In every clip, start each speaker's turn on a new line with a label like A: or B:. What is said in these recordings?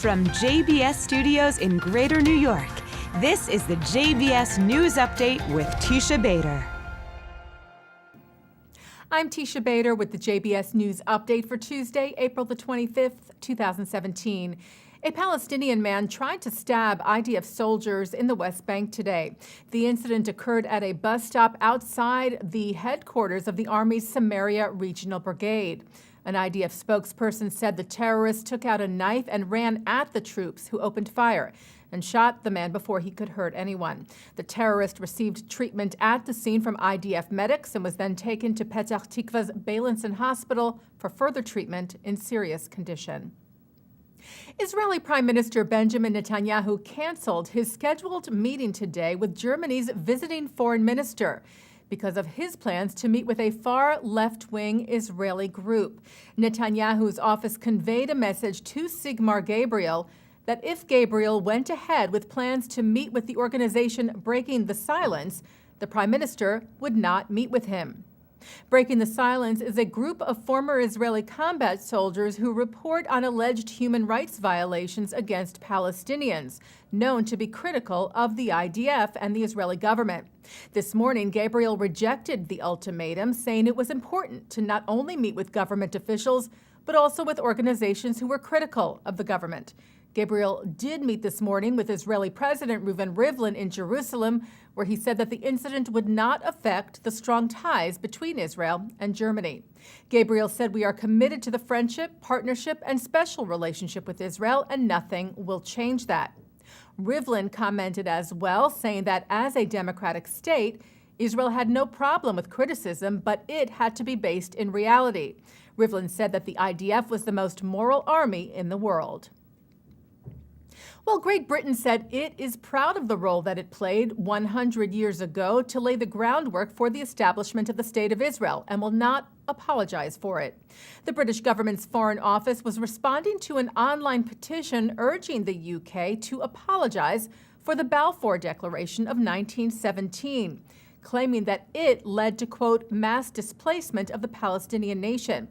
A: From JBS Studios in Greater New York, this is the JBS News Update with Teisha Bader.
B: I'm Teisha Bader with the JBS News Update for Tuesday, April the 25th, 2017. A Palestinian man tried to stab IDF soldiers in the West Bank today. The incident occurred at a bus stop outside the headquarters of the Army's Samaria Regional Brigade. An IDF spokesperson said the terrorist took out a knife and ran at the troops, who opened fire and shot the man before he could hurt anyone. The terrorist received treatment at the scene from IDF medics and was then taken to Petah Tikva's Beilinson Hospital for further treatment in serious condition. Israeli Prime Minister Benjamin Netanyahu canceled his scheduled meeting today with Germany's visiting foreign minister because of his plans to meet with a far left-wing Israeli group. Netanyahu's office conveyed a message to Sigmar Gabriel that if Gabriel went ahead with plans to meet with the organization Breaking the Silence, the prime minister would not meet with him. Breaking the Silence is a group of former Israeli combat soldiers who report on alleged human rights violations against Palestinians, known to be critical of the IDF and the Israeli government. This morning, Gabriel rejected the ultimatum, saying it was important to not only meet with government officials, but also with organizations who were critical of the government. Gabriel did meet this morning with Israeli President Reuven Rivlin in Jerusalem, where he said that the incident would not affect the strong ties between Israel and Germany. Gabriel said, "We are committed to the friendship, partnership, and special relationship with Israel, and nothing will change that." Rivlin commented as well, saying that as a democratic state, Israel had no problem with criticism, but it had to be based in reality. Rivlin said that the IDF was the most moral army in the world. Well, Great Britain said it is proud of the role that it played 100 years ago to lay the groundwork for the establishment of the State of Israel and will not apologize for it. The British government's Foreign Office was responding to an online petition urging the UK to apologize for the Balfour Declaration of 1917, claiming that it led to, quote, mass displacement of the Palestinian nation.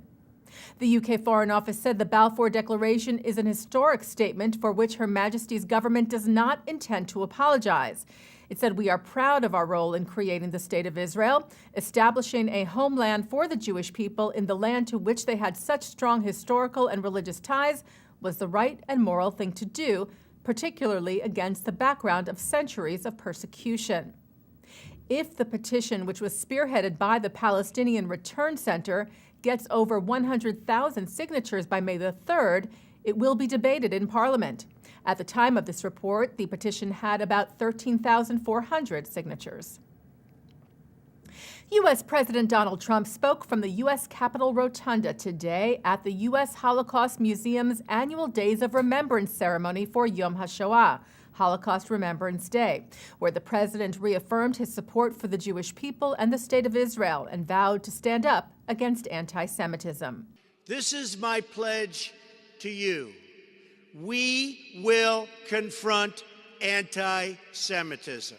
B: The UK Foreign Office said the Balfour Declaration is an historic statement for which Her Majesty's government does not intend to apologize. It said, "We are proud of our role in creating the State of Israel, establishing a homeland for the Jewish people in the land to which they had such strong historical and religious ties was the right and moral thing to do, particularly against the background of centuries of persecution." If the petition, which was spearheaded by the Palestinian Return Center, gets over 100,000 signatures by May the 3rd, it will be debated in Parliament. At the time of this report, the petition had about 13,400 signatures. U.S. President Donald Trump spoke from the U.S. Capitol Rotunda today at the U.S. Holocaust Museum's annual Days of Remembrance ceremony for Yom HaShoah, Holocaust Remembrance Day, where the president reaffirmed his support for the Jewish people and the State of Israel and vowed to stand up against anti-Semitism.
C: This is my pledge to you. We will confront anti-Semitism.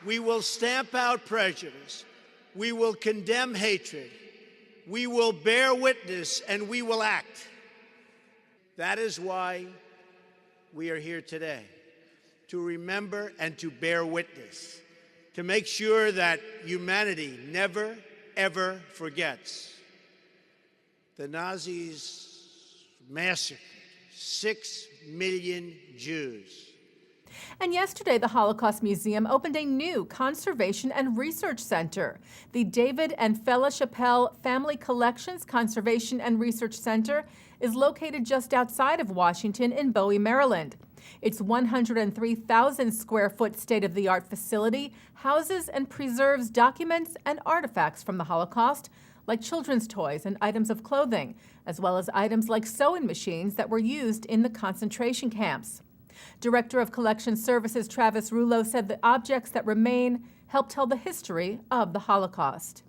C: We will stamp out prejudice. We will condemn hatred. We will bear witness, and we will act. That is why we are here today, to remember and to bear witness, to make sure that humanity never, ever forgets. The Nazis massacred 6 million Jews.
B: And yesterday, the Holocaust Museum opened a new conservation and research center. The David and Fela Chappelle Family Collections Conservation and Research Center is located just outside of Washington in Bowie, Maryland. Its 103,000 square foot state-of-the-art facility houses and preserves documents and artifacts from the Holocaust, like children's toys and items of clothing, as well as items like sewing machines that were used in the concentration camps. Director of Collection Services Travis Rulo said the objects that remain help tell the history of the Holocaust.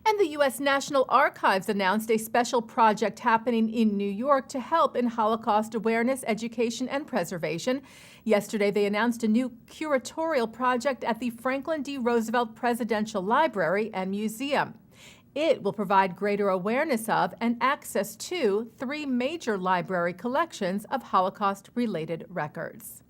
B: And the U.S. National Archives announced a special project happening in New York to help in Holocaust awareness, education, and preservation. Yesterday, they announced a new curatorial project at the Franklin D. Roosevelt Presidential Library and Museum. It will provide greater awareness of and access to 3 major library collections of Holocaust-related records.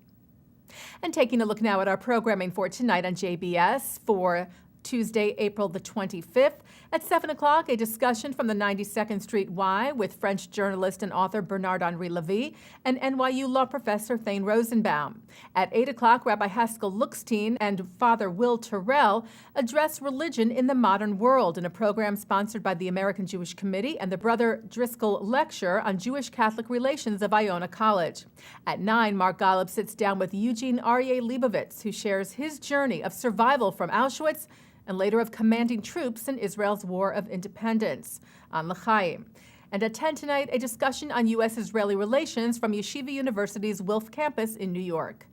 B: And taking a look now at our programming for tonight on JBS for Tuesday, April the 25th. At 7 o'clock, a discussion from the 92nd Street Y with French journalist and author Bernard-Henri Lévy and NYU law professor Thane Rosenbaum. At 8 o'clock, Rabbi Haskell Lookstein and Father Will Terrell address religion in the modern world in a program sponsored by the American Jewish Committee and the Brother Driscoll Lecture on Jewish-Catholic Relations of Iona College. At 9, Mark Golub sits down with Eugene Aryeh Leibovitz, who shares his journey of survival from Auschwitz and later of commanding troops in Israel's War of Independence on L'chaim. And at 10 tonight, a discussion on U.S.-Israeli relations from Yeshiva University's Wilf campus in New York.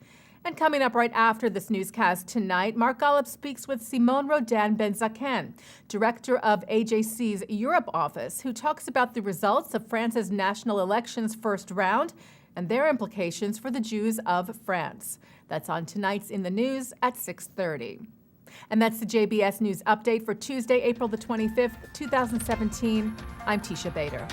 B: And coming up right after this newscast tonight, Mark Golub speaks with Simone Rodan Ben-Zaken, director of AJC's Europe office, who talks about the results of France's national elections first round and their implications for the Jews of France. That's on tonight's In the News at 6:30. And that's the JBS News Update for Tuesday, April the 25th, 2017. I'm Teisha Bader.